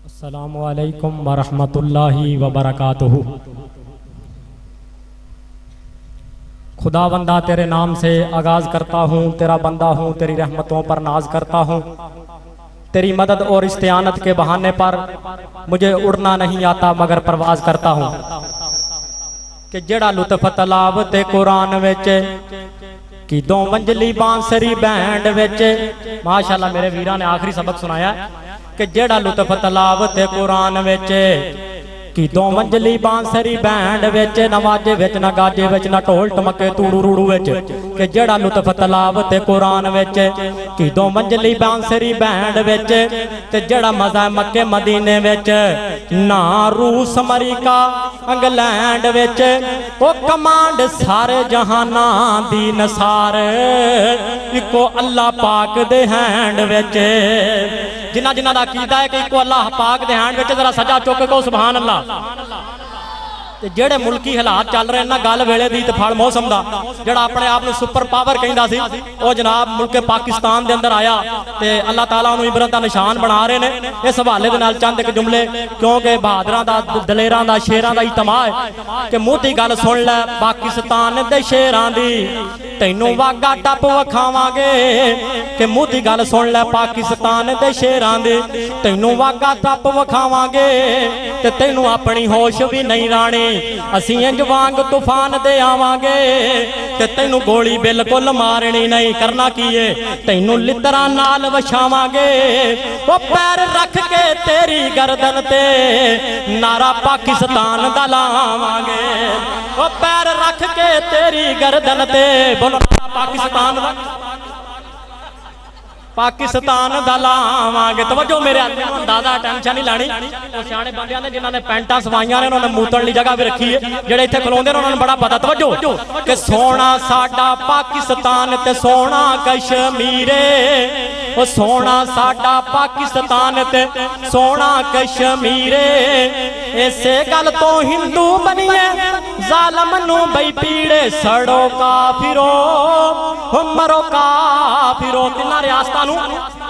السلام علیکم ورحمۃ اللہ وبرکاتہ۔ خدا بندہ تیرے نام سے آغاز کرتا ہوں، تیرا بندہ ہوں، تیری رحمتوں پر ناز کرتا ہوں۔ تیری مدد اور استعانت کے بہانے پر مجھے اڑنا نہیں آتا مگر پرواز کرتا ہوں کہ جڑا لطف تلاوت قرآن وچ کی دو منجلی بانسری بینڈ وچ، ماشاءاللہ میرے ویران نے آخری سبق سنایا ہے کہ جڑا لطف تلاوت قرآن وچ کی دو منجلی بانسری بینڈ وچ، نہ واجے وچ نہ گاجے وچ نہ ٹول ٹمکے توڑو روڑو وچ، کہ جڑا لطف تلاوت قرآن وچ کی دو منجلی بانسری بینڈ وچ، تے جڑا مزہ مکے مدینے وچ، نہ روس امریکہ انگلینڈ وچ، او کمانڈ سارے جہاناں دی نثار اکو اللہ پاک دے ہینڈ وچ۔ جنہ جنہ دا عقیدہ ہے کہ اکو اللہ پاک دے ہینڈ وچ، ذرا سجا چوکے کو سبحان اللہ۔ جڑے ملکی حالات چل رہے ہیں نا گل ویلے دی تے پھڑ موسم دا، جڑا اپنے آپ نے سپر پاور کہندا سی، او جناب ملک پاکستان دے اندر آیا تے اللہ تعالیٰ انہوں عبرت دا نشان بنا رہے ہیں۔ اس حوالے دے نال چند ایک جملے، کیونکہ بہادراں دا دلیراں دا شیراں دا اجتماع ہے کہ منہ دی گل سن لے پاکستان دے شیراں دی، تینوں واگا ٹپ وکھاواں گے، کہ منہ دی گل سن لے پاکستان دے شیراں دی، تینوں واگا ٹپ وکھاواں گے، تے تینوں اپنی ہوش بھی نہیں رانی، اسی انج وانگ طوفان دے آواں گے، تے تینوں گولی بالکل مارنی نہیں، کرنا کیے تینوں لتراں نال وچھاواں گے، وہ پیر رکھ کے تیری گردن تے نعرہ پاکستان دا لاواں گے، وہ پیر رکھ کے تیری گردن تے بولو پاکستان دا، پاکستان دا لاواں گے۔ توجہ میرے آدمی کو اندازہ ٹینشن نہیں لانی، وہ سیانے بندیاں نے جنہاں نے پینٹاں سوائیاں نے انہوں نے موتن لی جگہ بھی رکھی ہے، جڑے ایتھے کھلوندے نے انہوں نے بڑا پتہ۔ توجہ کہ سونا ساڈا پاکستان تے سونا کشمیرے، وہ سونا ساڈا پاکستان تے سونا کشمیرے، ایسے گل تو ہندو بنیے ظالم نو بئی پیڑے، سڑو کافرو مرو کافرو۔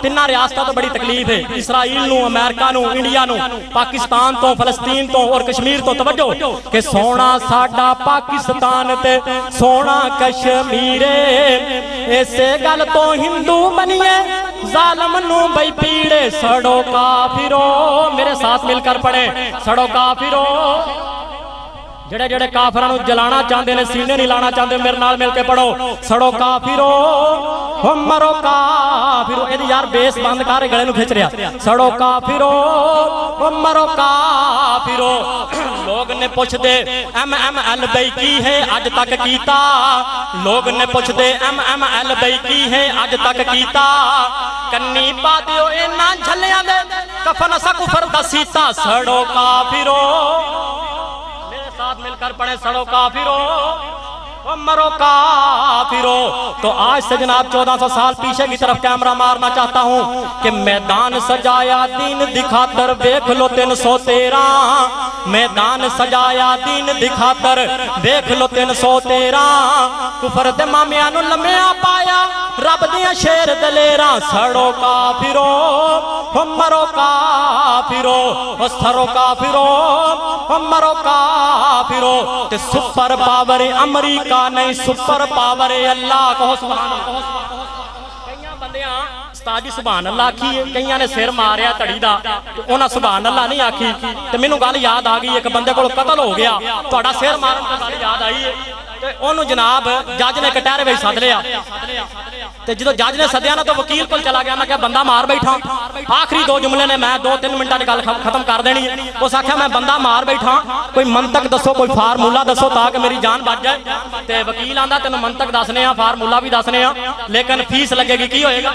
تینہ ریاستہ تو بڑی تکلیف ہے، اسرائیل نو، امریکہ نو، انڈیا نو، پاکستان تو، فلسطین تو اور کشمیر تو۔ توجہ کہ سونا ساڈا پاکستان تے سونا کشمیرے، ایسے گل تو ہندو بنیے ظالم نو بئی پیڑے، سڑو کافرو۔ میرے ساتھ مل کر پڑھیں، سڑو کافرو۔ جڑے جڑے کافرانو جلانا چاہتے ہیں، سینے نہیں لانا چاہتے، میرے نال مل کے پڑھو، سڑو کافرو مرو کافرو۔ یہ یار بیس بند کر گلے نو کھچ رہا، سڑو کافرو مرو کافرو۔ لوگ نے پوچھ دے ایم ایم ایل بئی کی ہے اج تک کیتا، لوگ نے پوچھ دے ایم ایم ایل بئی کی ہے اج تک کیتا، کنی پا دیو اینا جھلیاں دے کفن سا کفر دسیتا، سڑو کافرو۔ مل کر پڑھیں، سڑو کافرو مرو کافرو۔ تو آج سے جناب 1400 سال پیچھے کی طرف کیمرہ مارنا چاہتا ہوں کہ میدان سجایا دین دکھاتر دیکھ لو 313، میدان سجایا دین دکھاتر دیکھ لو 313، کفر دے مامیانو لمحہ پایا رب دیاں شیر دلیراں، سڑو کافرو مرو کافرو، سڑو کافرو مرو کافرو۔ تے سپر پاور امریکہ نہیں، سپر پاور اللہ کہو سبحان اللہ۔ کئیاں بندیاں استاد جی سبحان اللہ آکھی ہے، کئیاں نے سر ماریا تڑی دا، انہاں سبحان اللہ نہیں آکھی، تے مینوں گل یاد آ گئی ایک بندے کو قتل ہو گیا، تہاڈا سر مارن دی گل یاد آئی ہے، تے انہوں جناب جج نے کٹہرے وچ سد لیا، تے جدو جج نے سدیا نا تو وکیل کول چلا گیا، میں کہا بندہ مار بیٹھا، آخری دو جملے نے میں 2-3 منٹاں دی گل ختم کر دینی ہے، اس آکھیا میں بندہ مار بیٹھا، کوئی منطق دسو، کوئی فارمولا دسو تاکہ میری جان بچ جائے، تے وکیل آندا تینوں منطق دسنے ہاں، فارمولا بھی دسنے ہاں، لیکن فیس لگے گی، کی ہوئے گا؟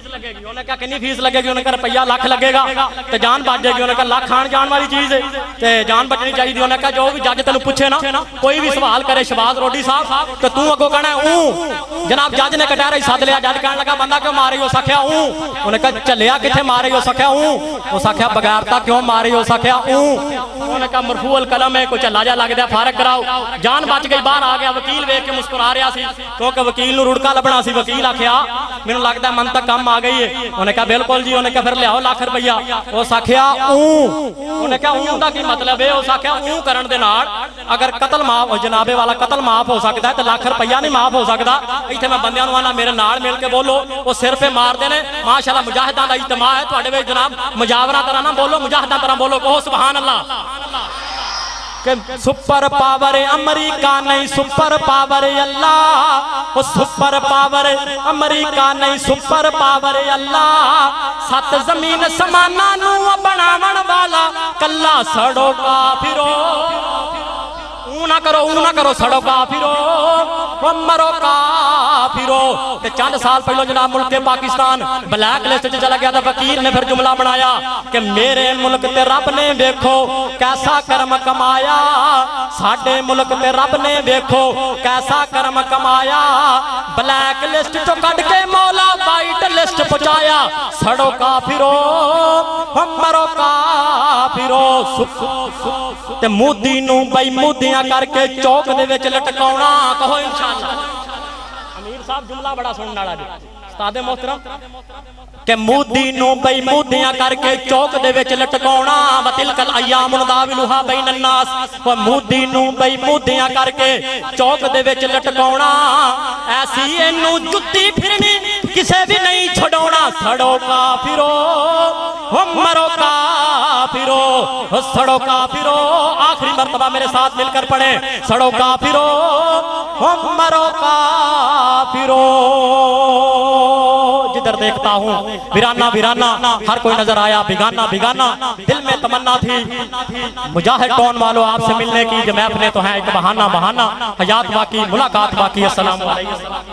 لگے گی۔ انہوں نے کہا کنی فیس لگے گی؟ انہوں نے کہا روپیہ لاکھ لگے گا تے جان بچ جائے گی۔ انہوں نے کہا لاکھ کھان جان والی چیز ہے تے جان بچنی چاہیے۔ انہوں نے کہا جو بھی جج تینوں پوچھے نا، کوئی بھی سوال کرے شہباز روڈی صاحب تو تو اگو کہنا ہے اون جناب جج نے کٹہرا ہی ساتھ لیا جج کہنے لگا بندہ کیوں ماری ہو سکیا اون انہیں کہا چلیا کتھے ماری ہو سکیا اون وہ سکیا بغیرتا کیوں ماری ہو سکیا اون انہیں کہا مرفوع القلم ہے کچھ اللہ جا لگ دیا فارغ کراؤ جان بچ گئی باہر آ گیا وکیل ویکھ کے مسکرا رہا سی کیونکہ وکیل نو رڑکا لبنا سی وکیل آکھیا مینوں لگدا ہے من تک کم آ گئی ہے انہیں کہا بالکل جی انہیں کہا پھر لیاؤ لاکھ روپیہ وہ سکیا اون انہیں کہا اون دا کی مطلب ہے وہ سکیا اون کرن دے نال اگر قتل معاف جنابے والا قتل معاف ہو سکتا ہے تو لاکھ روپیہ نہیں معاف ہو سکتا ایتھے میں بندیاں نوں آنا میرے نال مل کے بولو وہ سر پہ مار دینے ماشاءاللہ مجاہداں دا اجتماع ہے تواڈے وچ جناب مجاوراں طرح نہ بولو مجاہداں طرح بولو کہو سبحان اللہ کہ سپر پاور امریکہ نہیں سپر پاور اللہ وہ سپر پاور امریکہ نہیں سپر پاور اللہ سات زمین سمانا نو بناون والا کلا سڑو کافرو اون نہ کرو سڑو کافرو وہ مرو کافرو تے چند سال پہلو جناب ملک پاکستان بلیک لسٹ چلا گیا تھا فقیر نے پھر جملہ بنایا کہ میرے ملک تے رب نے دیکھو کیسا کرم کمایا ساڈے ملک تے رب نے دیکھو کیسا کرم کمایا بلیک لسٹ تو کٹ کے مولا وائٹ لسٹ پہنچایا سڑو کافرو مرو کافرو تے مودی نو بھائی مودیاں کر کے چوک دے وچ لٹکاونا کہو انشاءاللہ امیر صاحب جملہ بڑا سننے والا جی استاد محترم کہ مودی نو بھائی مودیاں کر کے چوک دے وچ لٹکاونا وتلک الایام نداولھا بین الناس وہ مودی نو بھائی مودیاں کر کے چوک دے وچ لٹکاونا ایسی اینو جُتی پھرنی کسے بھی نہیں چھڈونا سڑو کافرو مرو کافرو سڑو کافرو آخری مرتبہ میرے ساتھ مل کر پڑھیں سڑو کافرو مرو کافرو جدھر دیکھتا ہوں ویرانہ ویرانہ ہر کوئی نظر آیا بگانا بگانا دل میں تمنا تھی مجاہد ٹون والو آپ سے ملنے کی جو محفلیں تو ہیں ایک بہانہ بہانہ حیات باقی ملاقات باقی السلام علیکم